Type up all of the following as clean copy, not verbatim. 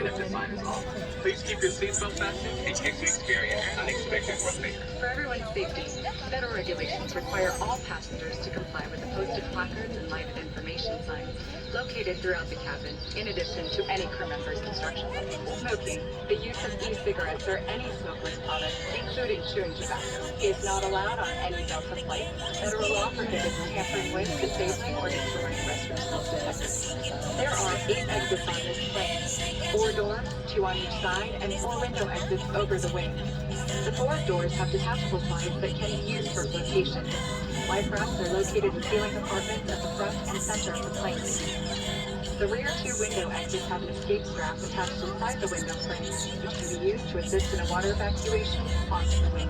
even if the sign is off. Please keep your seatbelt fastened in case you experience unexpected repairs. For everyone's safety, federal regulations require all passengers to comply with the posted placards and lighted information signs located throughout the cabin, in addition to any crew member's instructions. Smoking, the use of e-cigarettes or any smokeless products, including chewing tobacco, is not allowed on any Delta flight. Federal law prohibits tampering with, disabling, or destroying restroom smoke detectors. There are 8 exits on this plane, 4 doors, 2 on each side, and 4 window exits over the wing. The 4 doors have detachable slides that can be used for flotation. Life rafts are located in ceiling compartments at the front and center of the plane. The rear 2 window exits have an escape strap attached inside the window frame, which can be used to assist in a water evacuation onto the wing.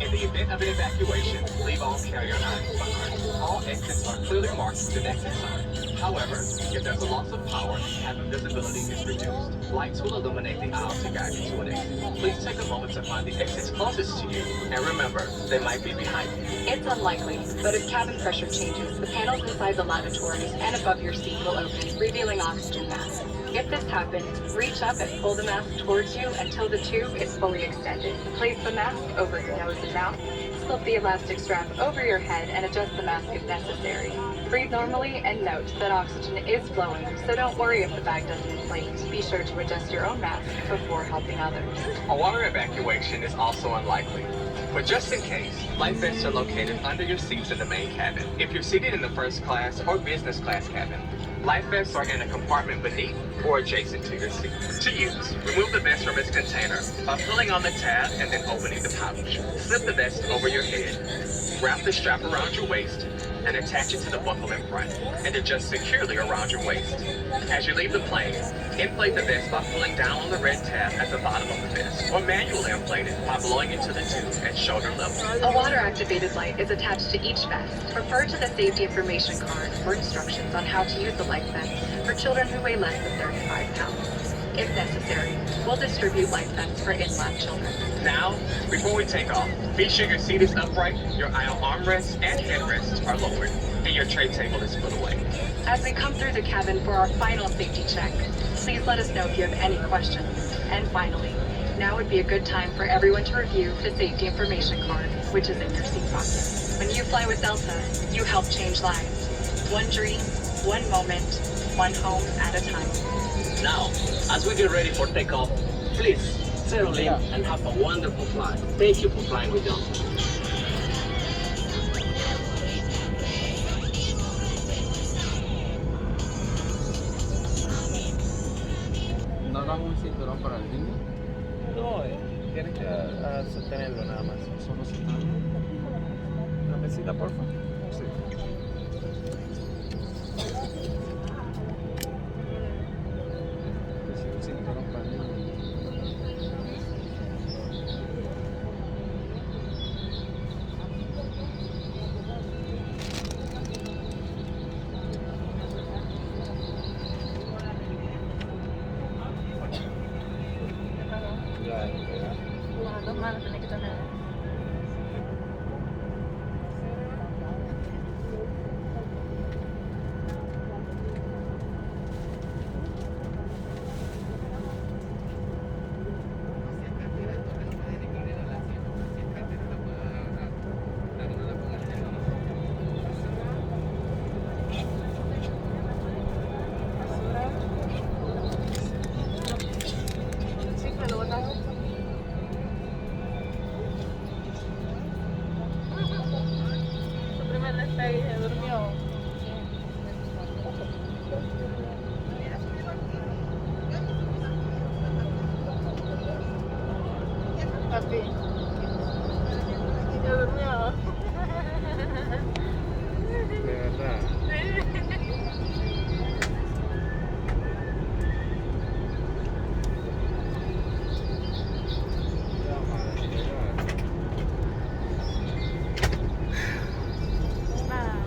In the event of an evacuation, leave all carry-on behind. All exits are clearly marked with an exit sign. However, if there's a loss of power, cabin visibility is reduced. Lights will illuminate the aisle to guide you to an exit. Please take a moment to find the exits closest to you, and remember, they might be behind you. It's unlikely, but if cabin pressure changes, the panels inside the lavatories and above your seat will open, revealing oxygen masks. If this happens, reach up and pull the mask towards you until the tube is fully extended. Place the mask over your nose and mouth, slip the elastic strap over your head, and adjust the mask if necessary. Breathe normally and note that oxygen is flowing, so don't worry if the bag doesn't inflate. Be sure to adjust your own mask before helping others. A water evacuation is also unlikely. But just in case, life vests are located under your seats in the main cabin. If you're seated in the first class or business class cabin, life vests are in a compartment beneath or adjacent to your seat. To use, remove the vest from its container by pulling on the tab and then opening the pouch. Slip the vest over your head. Wrap the strap around your waist and attach it to the buckle in front and adjust securely around your waist. As you leave the plane, inflate the vest by pulling down on the red tab at the bottom of the vest, or manually inflate it by blowing into the tube at shoulder level. A water-activated light is attached to each vest. Refer to the safety information card for instructions on how to use the life vest for children who weigh less than 35 pounds. If necessary, we'll distribute life vests for in-lab children. Now, before we take off, be sure your seat is upright, your aisle armrests and headrests are lowered, and your tray table is put away. As we come through the cabin for our final safety check, please let us know if you have any questions. And finally, now would be a good time for everyone to review the safety information card, which is in your seat pocket. When you fly with Delta, you help change lives. One dream, one moment, one home at a time. Now, as we get ready for takeoff, please settle in and have a wonderful flight. Thank you for flying with Delta. ¿No dan un cinturón para el niño? No, tienes que sostenerlo nada más. Solo cinturón. Una mesita, por favor. Sí. Que sí, un cinturón para el niño. Ya, ya. Las dos manos tenés que tener. Sí, pero lo hago. Su primer despegue y se durmió. Papi. Se durmió. De verdad. Ya, madre, ya. Nada.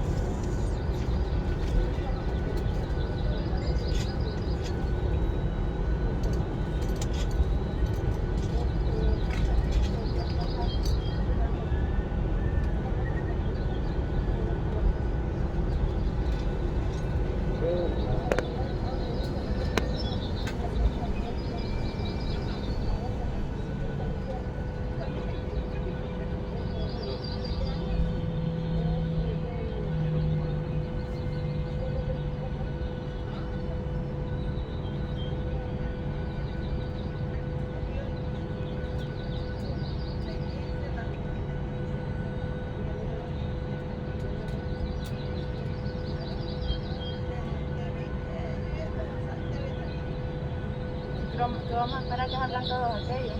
que vamos a esperar que salgan todos aquellos.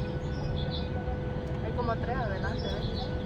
Hay como 3 adelante, ¿ves?